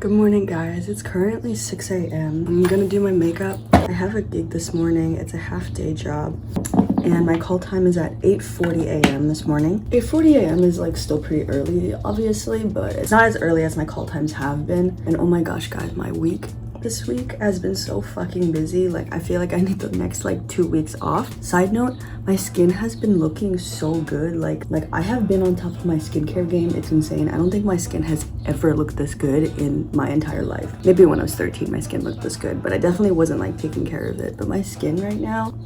Good morning, guys. It's currently 6 a.m. I'm gonna do my makeup. I have a gig this morning. It's a half-day job. And my call time is at 8:40 a.m. this morning. 8:40 a.m. is like still pretty early, obviously, but it's not as early as my call times have been. And oh my gosh, guys, my week this week has been so fucking busy. Like, I feel like I need the next like 2 weeks off. Side note, my skin has been looking so good. Like I have been on top of my skincare game. It's insane. I don't think my skin has ever looked this good in my entire life. Maybe when I was 13 my skin looked this good, but I definitely wasn't like taking care of it. But my skin right now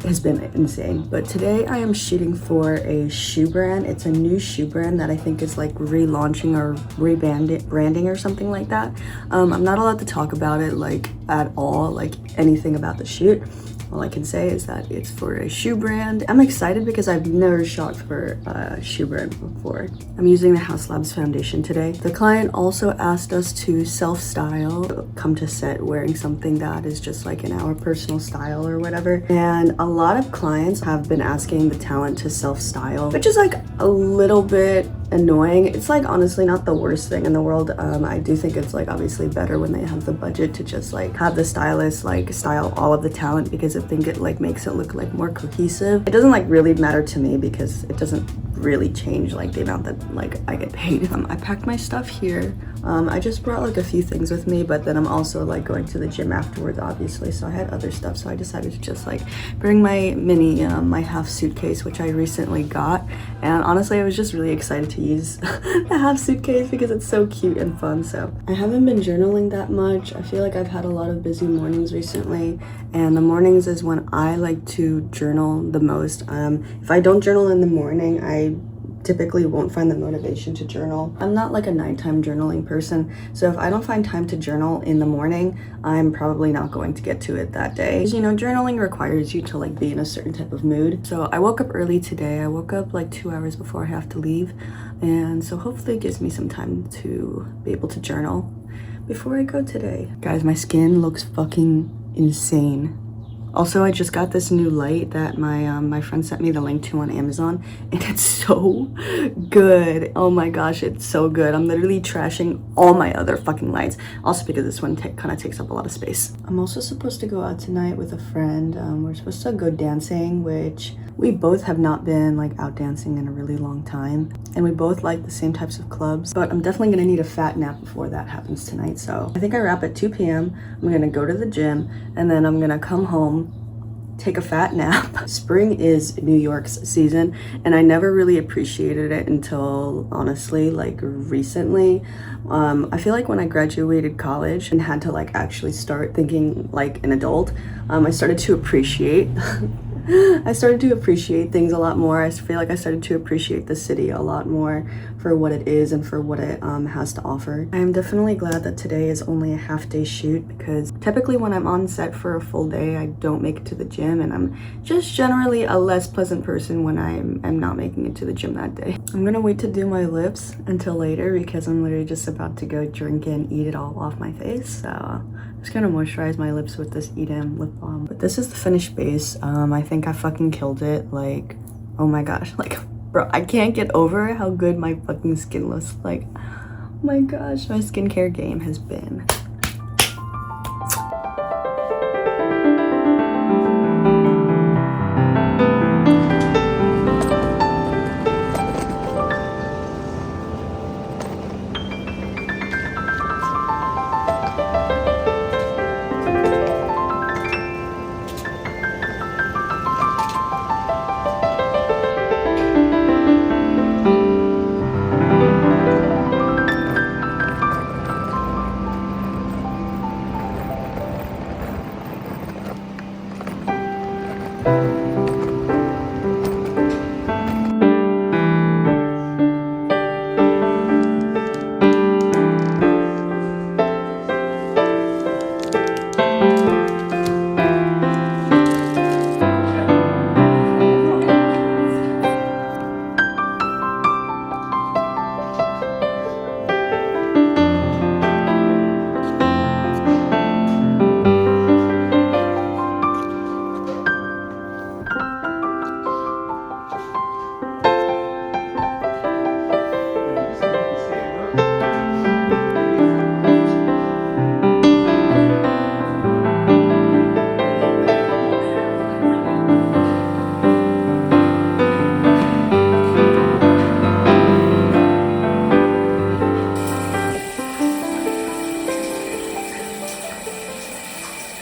has been insane. But today I am shooting for a shoe brand. It's a new shoe brand that I think is like relaunching or rebranding or something like that. I'm not allowed to talk about it like at all, like anything about the shoot. All I can say is that it's for a shoe brand. I'm excited because I've never shot for a shoe brand before. I'm using the House Labs foundation today. The client also asked us to self-style, come to set wearing something that is just like in our personal style or whatever. And a lot of clients have been asking the talent to self-style, which is like a little bit annoying. It's like honestly not the worst thing in the world. I do think it's like obviously better when they have the budget to just like have the stylist like style all of the talent, because I think it like makes it look like more cohesive. It doesn't like really matter to me because it doesn't really change like the amount that like I get paid. I packed my stuff here. I just brought like a few things with me, but then I'm also like going to the gym afterwards, obviously, so I had other stuff, so I decided to just like bring my mini my half suitcase, which I recently got. And honestly, I was just really excited to use the half suitcase because it's so cute and fun. So I haven't been journaling that much. I feel like I've had a lot of busy mornings recently, and the mornings is when I like to journal the most. If I don't journal in the morning, I typically won't find the motivation to journal. I'm not like a nighttime journaling person, so if I don't find time to journal in the morning, I'm probably not going to get to it that day. You know, journaling requires you to like be in a certain type of mood. So I woke up early today. I woke up like 2 hours before I have to leave, and so hopefully it gives me some time to be able to journal before I go today. Guys, my skin looks fucking insane. Also, I just got this new light that my friend sent me the link to on Amazon, and it's so good. Oh my gosh, it's so good. I'm literally trashing all my other fucking lights, also because this one kind of takes up a lot of space. I'm also supposed to go out tonight with a friend. We're supposed to go dancing, which we both have not been like out dancing in a really long time, and we both like the same types of clubs, but I'm definitely gonna need a fat nap before that happens tonight. So I think I wrap at 2 p.m. I'm gonna go to the gym, and then I'm gonna come home, take a fat nap. Spring is New York's season, and I never really appreciated it until honestly like recently. I feel like when I graduated college and had to like actually start thinking like an adult, I started to appreciate things a lot more. I feel like I started to appreciate the city a lot more for what it is and for what it has to offer. I am definitely glad that today is only a half-day shoot, because typically when I'm on set for a full day, I don't make it to the gym, and I'm just generally a less pleasant person when I'm not making it to the gym that day. I'm gonna wait to do my lips until later because I'm literally just about to go drink and eat it all off my face. So I'm just gonna moisturize my lips with this Edam lip balm. But this is the finished base. I think I fucking killed it. Like, oh my gosh, like, bro, I can't get over how good my fucking skin looks. Like, oh my gosh, my skincare game has been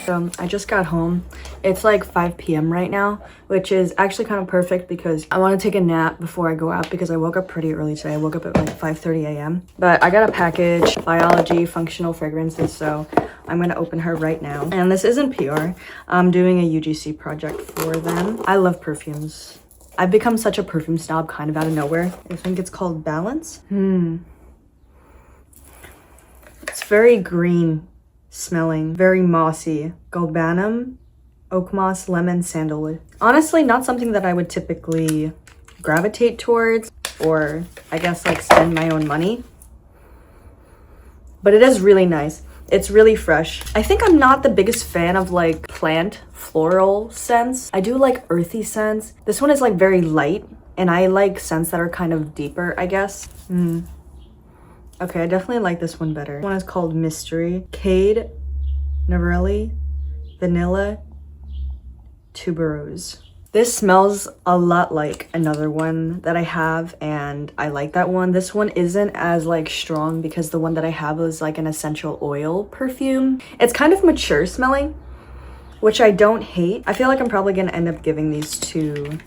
So I just got home. It's like 5 p.m. right now, which is actually kind of perfect because I want to take a nap before I go out because I woke up pretty early today. I woke up at like 5:30 a.m. But I got a package, biology, functional fragrances, so I'm going to open her right now. And this isn't PR. I'm doing a UGC project for them. I love perfumes. I've become such a perfume snob kind of out of nowhere. I think it's called Balance. It's very green smelling, very mossy. Galbanum, oak moss, lemon, sandalwood. Honestly, not something that I would typically gravitate towards or I guess like spend my own money. But it is really nice. It's really fresh. I think I'm not the biggest fan of like plant floral scents. I do like earthy scents. This one is like very light and I like scents that are kind of deeper, I guess. Okay, I definitely like this one better. This one is called Mystery. Cade, Narelli, Vanilla, Tuberose. This smells a lot like another one that I have and I like that one. This one isn't as like strong because the one that I have is like an essential oil perfume. It's kind of mature smelling, which I don't hate. I feel like I'm probably gonna end up giving these to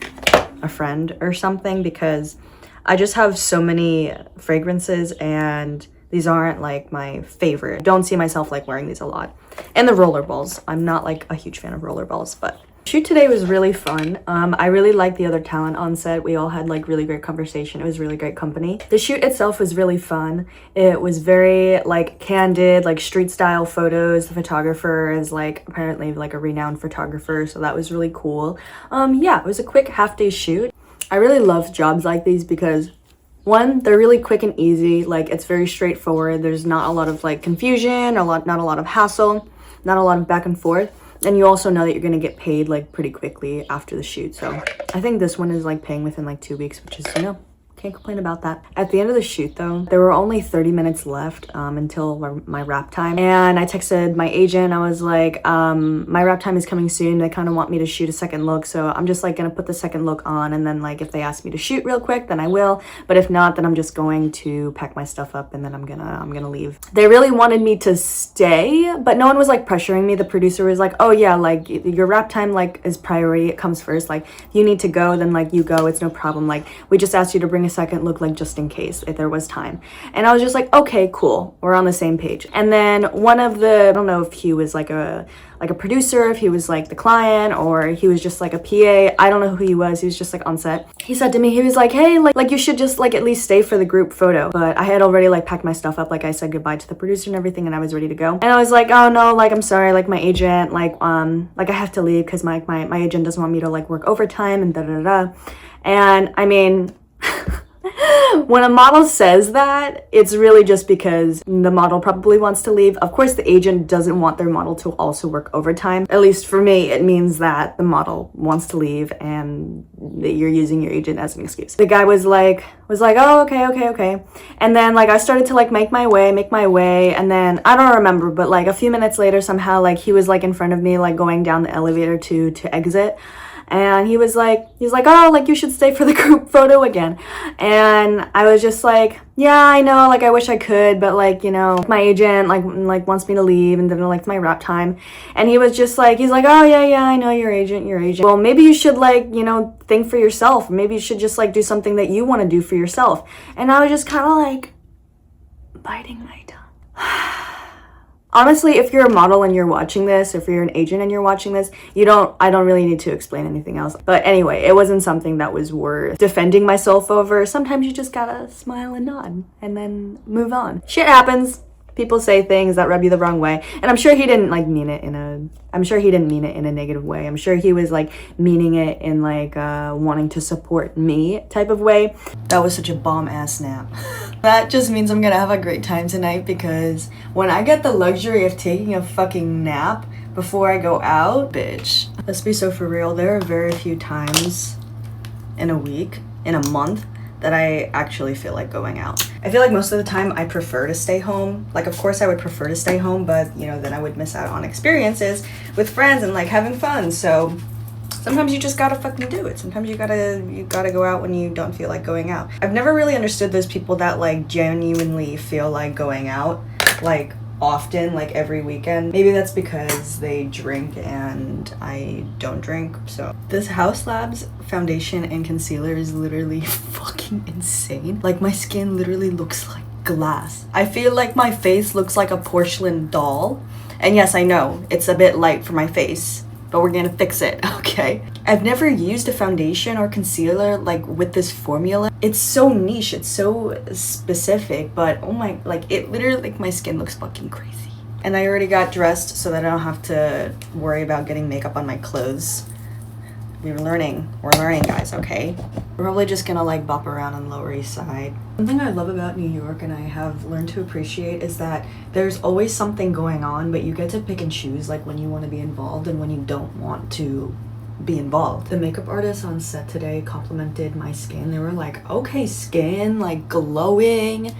a friend or something because I just have so many fragrances and these aren't like my favorite. Don't see myself like wearing these a lot. And the rollerballs. I'm not like a huge fan of rollerballs, but shoot today was really fun. I really liked the other talent on set. We all had like really great conversation. It was really great company. The shoot itself was really fun. It was very like candid, like street style photos. The photographer is like apparently like a renowned photographer, so that was really cool. Yeah, it was a quick half-day shoot. I really love jobs like these because one, they're really quick and easy. Like it's very straightforward. There's not a lot of like confusion, not a lot of hassle, not a lot of back and forth. And you also know that you're gonna get paid like pretty quickly after the shoot. So I think this one is like paying within like 2 weeks, which is, you know, can't complain about that. At the end of the shoot though, there were only 30 minutes left until my wrap time. And I texted my agent, I was like, my wrap time is coming soon. They kind of want me to shoot a second look. So I'm just like gonna put the second look on and then like if they ask me to shoot real quick, then I will. But if not, then I'm just going to pack my stuff up and then I'm gonna leave. They really wanted me to stay, but no one was like pressuring me. The producer was like, oh yeah, like your wrap time like is priority. It comes first. Like if you need to go, then like you go, it's no problem. Like we just asked you to bring a second look like just in case if there was time. And I was just like, okay, cool, we're on the same page. And then one of the, I don't know if he was like a producer, if he was like the client or he was just like a PA, I don't know who he was just like on set. He said to me, he was like, hey, like you should just like at least stay for the group photo. But I had already like packed my stuff up, like I said goodbye to the producer and everything and I was ready to go. And I was like, oh no, like I'm sorry, like my agent, like I have to leave because my agent doesn't want me to like work overtime and da. And I mean when a model says that, it's really just because the model probably wants to leave. Of course, the agent doesn't want their model to also work overtime. At least for me, it means that the model wants to leave and that you're using your agent as an excuse. The guy was like, oh, okay. And then like I started to like make my way. And then I don't remember, but like a few minutes later, somehow like he was like in front of me, like going down the elevator to exit. And he was like, oh, like you should stay for the group photo again. And I was just like, yeah, I know, like I wish I could, but like, you know, my agent like wants me to leave and then like it's my wrap time. And he was just like, he's like, oh yeah, I know your agent. Well, maybe you should like, you know, think for yourself. Maybe you should just like do something that you want to do for yourself. And I was just kind of like biting my tongue. Honestly, if you're a model and you're watching this, if you're an agent and you're watching this, I don't really need to explain anything else. But anyway, it wasn't something that was worth defending myself over. Sometimes you just gotta smile and nod and then move on. Shit happens. People say things that rub you the wrong way. And I'm sure he didn't like mean it in a negative way. I'm sure he was like meaning it in like wanting to support me type of way. That was such a bomb ass nap. That just means I'm gonna have a great time tonight because when I get the luxury of taking a fucking nap before I go out, bitch. Let's be so for real. There are very few times in a week, in a month, that I actually feel like going out. I feel like most of the time I prefer to stay home. Like, of course I would prefer to stay home, but you know, then I would miss out on experiences with friends and like having fun. So sometimes you just gotta fucking do it. Sometimes you gotta go out when you don't feel like going out. I've never really understood those people that like genuinely feel like going out. Like often, like every weekend. Maybe that's because they drink and I don't drink. So this House Labs foundation and concealer is literally fucking insane. Like my skin literally looks like glass. I feel like my face looks like a porcelain doll. And yes, I know it's a bit light for my face, but we're gonna fix it, okay? I've never used a foundation or concealer like with this formula. It's so niche, it's so specific, but oh my, like it literally, like my skin looks fucking crazy. And I already got dressed so that I don't have to worry about getting makeup on my clothes. We're learning guys, okay? We're probably just gonna like bop around on Lower East Side. Something I love about New York and I have learned to appreciate is that there's always something going on, but you get to pick and choose like when you want to be involved and when you don't want to be involved. The makeup artist on set today complimented my skin. They were like, okay, skin, like glowing.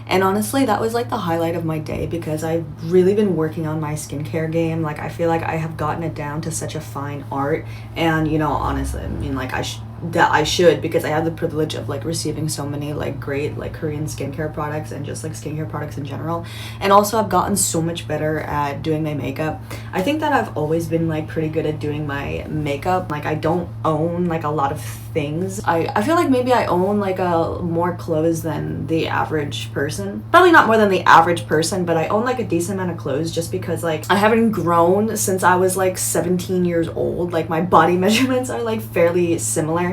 And honestly, that was like the highlight of my day because I've really been working on my skincare game. Like I feel like I have gotten it down to such a fine art. And you know, honestly, I mean like I should because I have the privilege of like receiving so many like great like Korean skincare products and just like skincare products in general. And also I've gotten so much better at doing my makeup. I think that I've always been like pretty good at doing my makeup. Like I don't own like a lot of things. I feel like maybe I own like more clothes than the average person. Probably not more than the average person, but I own like a decent amount of clothes just because like I haven't grown since I was like 17 years old. Like my body measurements are like fairly similar.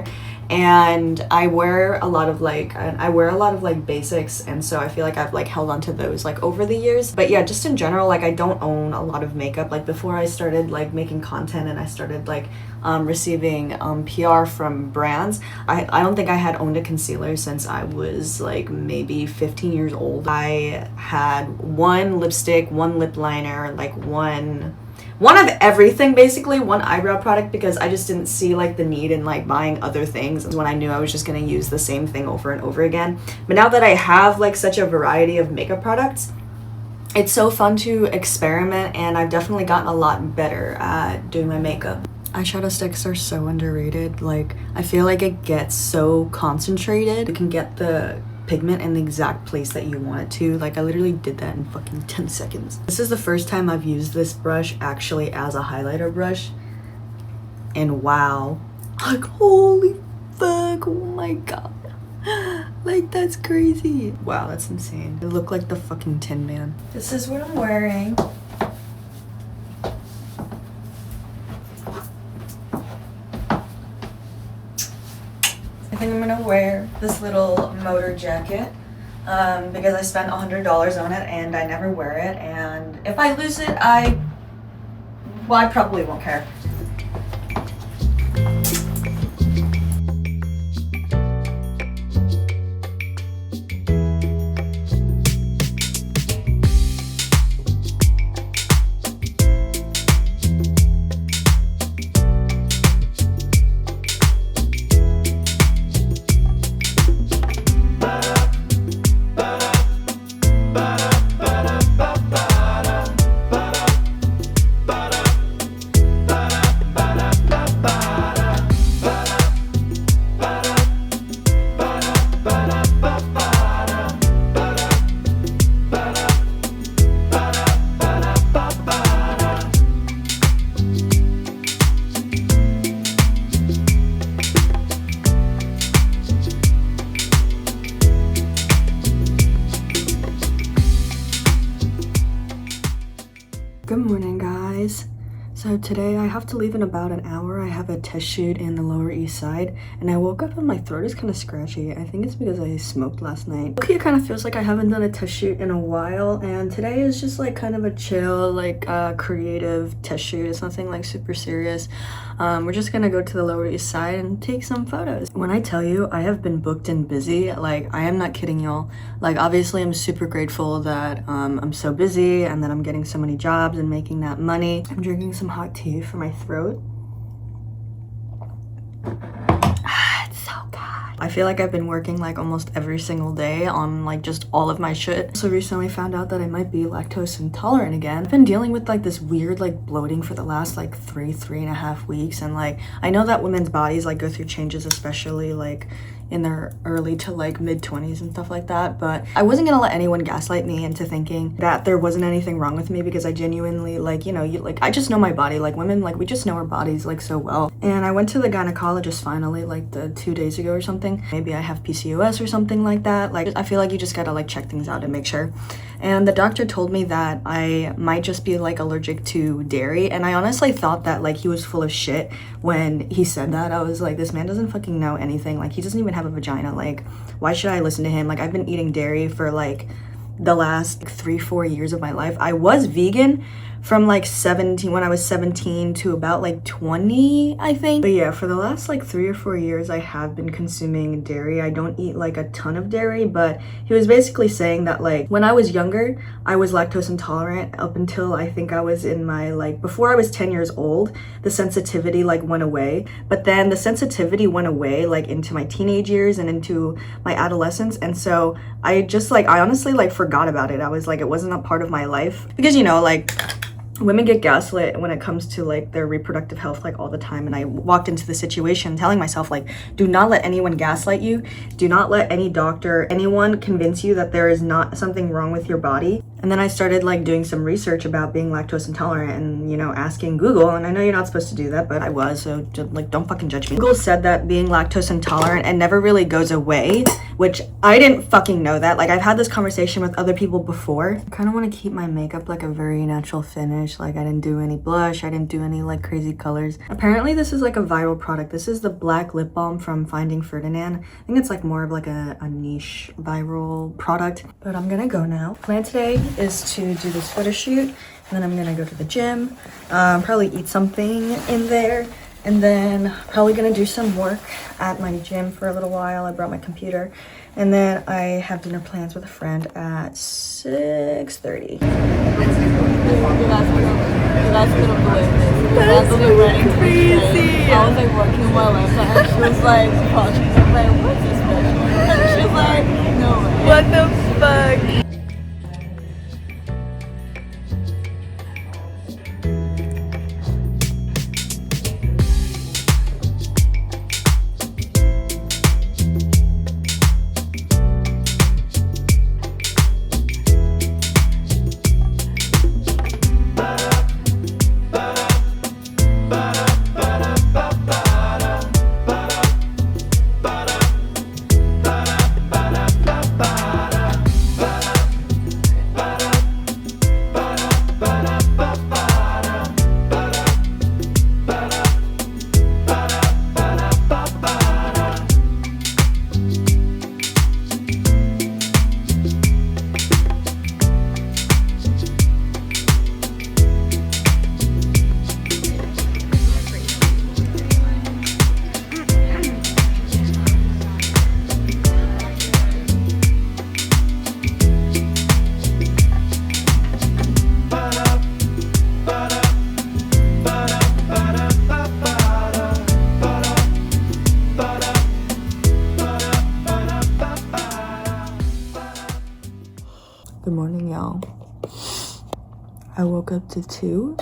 And I wear a lot of like basics, and so I feel like I've like held on to those like over the years. But yeah, just in general, like I don't own a lot of makeup. Like before I started like making content and I started like receiving PR from brands, I don't think I had owned a concealer since I was like maybe 15 years old. I had one lipstick, one lip liner, like one of everything, basically, one eyebrow product, because I just didn't see like the need in like buying other things when I knew I was just gonna use the same thing over and over again. But now that I have like such a variety of makeup products, it's so fun to experiment, and I've definitely gotten a lot better at doing my makeup. Eyeshadow sticks are so underrated. Like I feel like it gets so concentrated. You can get the pigment in the exact place that you want it to. Like I literally did that in fucking 10 seconds. This is the first time I've used this brush actually as a highlighter brush, and wow, like holy fuck, oh my god, like that's crazy. Wow, that's insane. I look like the fucking Tin Man. This is what I'm wearing. I think I'm gonna wear this little motor jacket because I spent $100 on it and I never wear it, and if I lose it, I probably won't care. Good morning, guys. So today I have to leave in about an hour. I have a test shoot in the Lower East Side, and I woke up and my throat is kind of scratchy. I think it's because I smoked last night. Okay, it kind of feels like I haven't done a test shoot in a while, and today is just like kind of a chill, like creative test shoot. It's nothing like super serious. We're just gonna go to the Lower East Side and take some photos. When I tell you I have been booked and busy, like I am not kidding y'all. Like obviously I'm super grateful that I'm so busy and that I'm getting so many jobs and making that money. I'm drinking some hot tea for my throat. It's so good. I feel like I've been working like almost every single day on like just all of my shit. So recently found out that I might be lactose intolerant again. I've been dealing with like this weird like bloating for the last like three and a half weeks, and like I know that women's bodies like go through changes, especially like in their early to like mid 20s and stuff like that. But I wasn't gonna let anyone gaslight me into thinking that there wasn't anything wrong with me, because I genuinely, like, you know, I just know my body. Like, women, like, we just know our bodies like so well. And I went to the gynecologist finally, like 2 days ago or something. Maybe I have PCOS or something like that. Like, I feel like you just gotta like check things out and make sure. And the doctor told me that I might just be like allergic to dairy, and I honestly thought that like he was full of shit when he said that. I was like, this man doesn't fucking know anything. Like, he doesn't even have a vagina. Like, why should I listen to him? Like, I've been eating dairy for like the last 3-4 years of my life. I was vegan from like 17, when I was 17 to about like 20, I think. But yeah, for the last like 3 or 4 years, I have been consuming dairy. I don't eat like a ton of dairy, but he was basically saying that like when I was younger, I was lactose intolerant up until I think I was in my like, before I was 10 years old, the sensitivity like went away. But then the sensitivity went away like into my teenage years and into my adolescence. And so I just like, I honestly like forgot about it. I was like, it wasn't a part of my life, because, you know, like, women get gaslit when it comes to like their reproductive health like all the time. And I walked into the situation telling myself like, do not let anyone gaslight you. Do not let any doctor, anyone convince you that there is not something wrong with your body. And then I started like doing some research about being lactose intolerant and, you know, asking Google. And I know you're not supposed to do that, but I was, so just, like, don't fucking judge me. Google said that being lactose intolerant, and never really goes away, which I didn't fucking know that. Like, I've had this conversation with other people before. I kind of want to keep my makeup like a very natural finish. Like, I didn't do any blush. I didn't do any like crazy colors. Apparently this is like a viral product. This is the black lip balm from Finding Ferdinand. I think it's like more of like a niche viral product. But I'm gonna go now. Plan today is to do this photo shoot, and then I'm gonna go to the gym, probably eat something in there, and then probably gonna do some work at my gym for a little while. I brought my computer, and then I have dinner plans with a friend at 6:30. That's crazy. I was like working my laptop, and she was like, what's this bitch? And she was like, no way. What the fuck? Good morning, y'all. I woke up to 2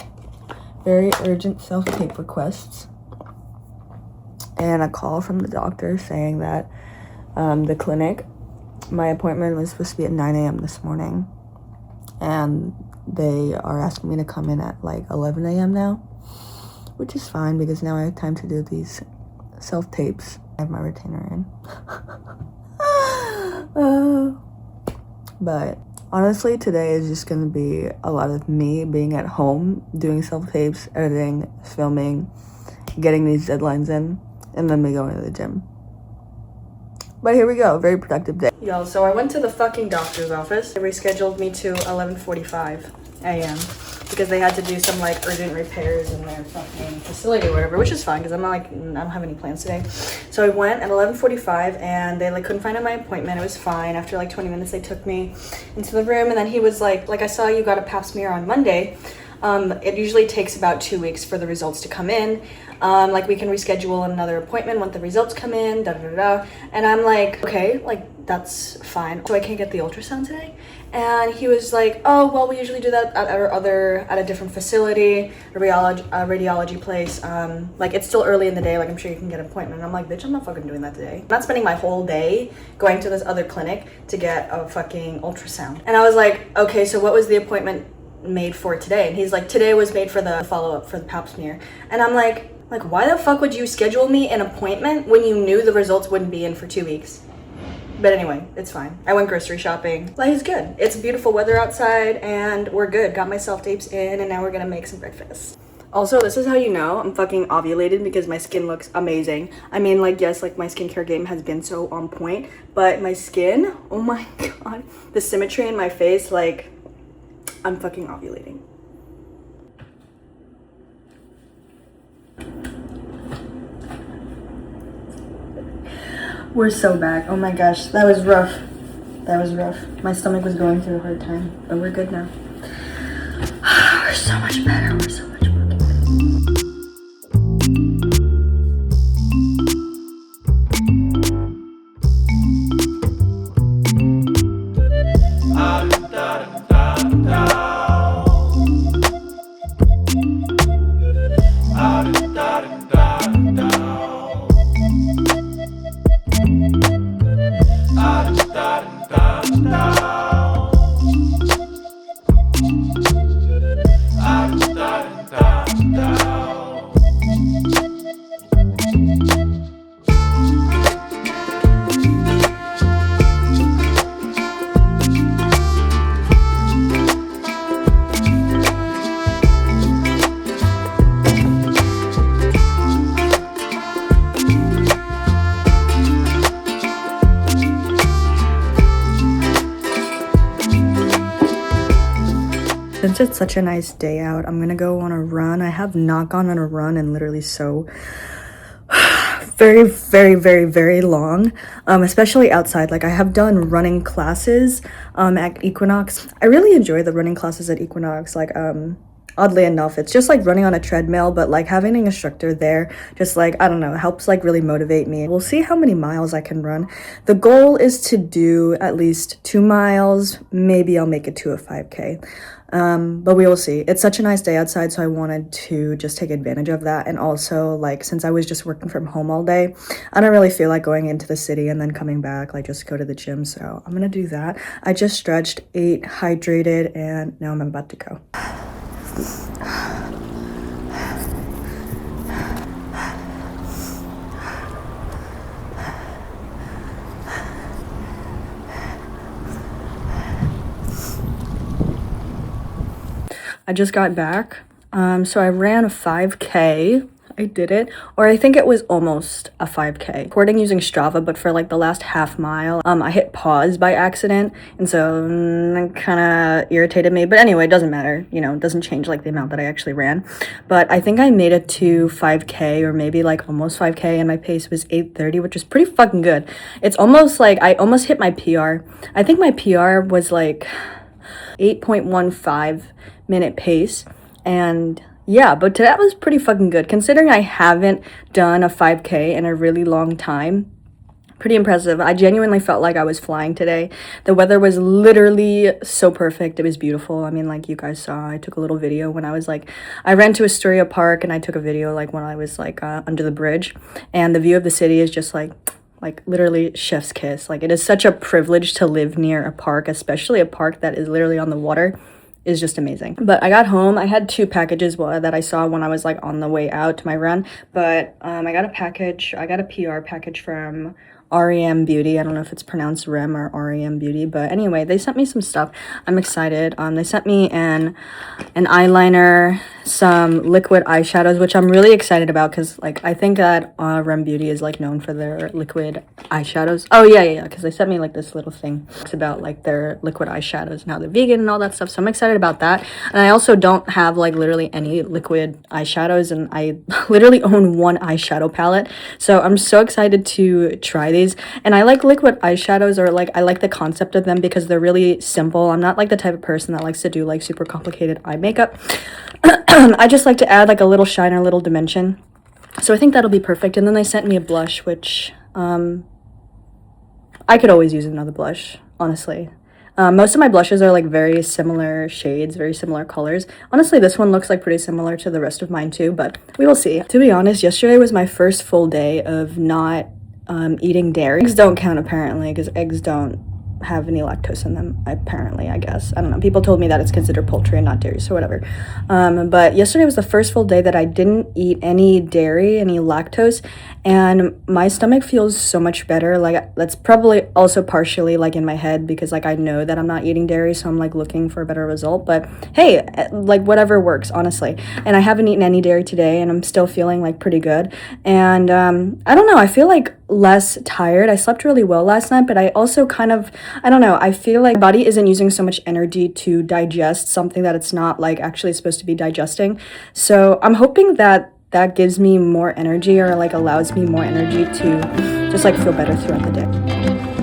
very urgent self-tape requests and a call from the doctor saying that the clinic, my appointment was supposed to be at 9 a.m. this morning, and they are asking me to come in at like 11 a.m. now, which is fine because now I have time to do these self-tapes. I have my retainer in. But honestly, today is just gonna be a lot of me being at home, doing self-tapes, editing, filming, getting these deadlines in, and then me going to the gym. But here we go, very productive day. Y'all, so I went to the fucking doctor's office. They rescheduled me to 11:45 a.m. because they had to do some like urgent repairs in their fucking facility or whatever, which is fine because I'm not like, I don't have any plans today. So I went at 11:45 and they like couldn't find my appointment. It was fine. After like 20 minutes, they took me into the room, and then he was like I saw you got a pap smear on Monday. It usually takes about 2 weeks for the results to come in. Like we can reschedule another appointment when the results come in, da da da da. And I'm like, okay, like that's fine. So I can't get the ultrasound today. and he was like, oh, well, we usually do that at a different facility, a radiology place. Like, it's still early in the day, like, I'm sure you can get an appointment. And I'm like, bitch, I'm not fucking doing that today. I'm not spending my whole day going to this other clinic to get a fucking ultrasound. And I was like, okay, so what was the appointment made for today? And he's like, today was made for the follow-up for the pap smear. And I'm like, why the fuck would you schedule me an appointment when you knew the results wouldn't be in for 2 weeks? But anyway, it's fine. I went grocery shopping. Life is good. It's beautiful weather outside and we're good. Got my self-tapes in and now we're gonna make some breakfast. Also, this is how you know I'm fucking ovulated, because my skin looks amazing. I mean, like, yes, like, my skincare game has been so on point, but my skin, oh my god, the symmetry in my face, like, I'm fucking ovulating. We're so back. Oh my gosh, that was rough. That was rough. My stomach was going through a hard time, but we're good now. We're so much better. We're so much better. Since it's such a nice day out, I'm gonna go on a run. I have not gone on a run in literally so very long, especially outside. Like, I have done running classes at Equinox. I really enjoy the running classes at Equinox. Like, oddly enough, it's just like running on a treadmill, but like having an instructor there just, like, I don't know, helps like really motivate me. We'll see how many miles I can run. The goal is to do at least 2 miles. Maybe I'll make it to a 5K. But we will see. It's such a nice day outside, so I wanted to just take advantage of that. And also, like, since I was just working from home all day, I don't really feel like going into the city and then coming back, like, just go to the gym. So I'm gonna do that. I just stretched, ate, hydrated, and now I'm about to go. I just got back, so I ran a 5K. I did it, or I think it was almost a 5K. Recording using Strava, but for like the last half mile, I hit pause by accident, and so it kind of irritated me. But anyway, it doesn't matter, you know, it doesn't change like the amount that I actually ran. But I think I made it to 5K, or maybe like almost 5K, and my pace was 8:30, which is pretty fucking good. It's almost like I almost hit my PR. I think my PR was like 8.15 minute pace, and yeah, but that was pretty fucking good considering I haven't done a 5K in a really long time. Pretty impressive. I genuinely felt like I was flying today. The weather was literally so perfect. It was beautiful. I mean, like you guys saw, I took a little video when I was like, I ran to Astoria Park and I took a video like when I was like under the bridge, and the view of the city is just like literally chef's kiss. Like, it is such a privilege to live near a park, especially a park that is literally on the water. Is just amazing. But I got home. I had 2 packages that I saw when I was like on the way out to my run. But I got a package. I got a PR package from REM Beauty. I don't know if it's pronounced REM or REM Beauty, but anyway, they sent me some stuff. I'm excited. They sent me an eyeliner, some liquid eyeshadows, which I'm really excited about because like I think that REM Beauty is like known for their liquid eyeshadows. Oh yeah, because they sent me like this little thing. It's about like their liquid eyeshadows and how they're vegan and all that stuff. So I'm excited about that. And I also don't have like literally any liquid eyeshadows, and I literally own 1 eyeshadow palette. So I'm so excited to try these. And I like liquid eyeshadows, or like I like the concept of them because they're really simple. I'm not like the type of person that likes to do like super complicated eye makeup. I just like to add like a little shine or a little dimension. So I think that'll be perfect. And then they sent me a blush, which I could always use another blush, honestly. Most of my blushes are like very similar shades, very similar colors. Honestly, this one looks like pretty similar to the rest of mine too, but we will see. To be honest, yesterday was my first full day of not eating dairy. Eggs don't count apparently, because eggs don't have any lactose in them, apparently, I guess. I don't know. People told me that it's considered poultry and not dairy, so whatever. But yesterday was the first full day that I didn't eat any dairy, any lactose, and my stomach feels so much better. Like, that's probably also partially like in my head, because like I know that I'm not eating dairy, so I'm like looking for a better result. But hey, like whatever works, honestly. And I haven't eaten any dairy today, and I'm still feeling like pretty good. And I don't know, I feel like less tired. I slept really well last night, but I also kind of, I don't know, I feel like my body isn't using so much energy to digest something that it's not like actually supposed to be digesting. So I'm hoping that that gives me more energy, or like allows me more energy to just like feel better throughout the day.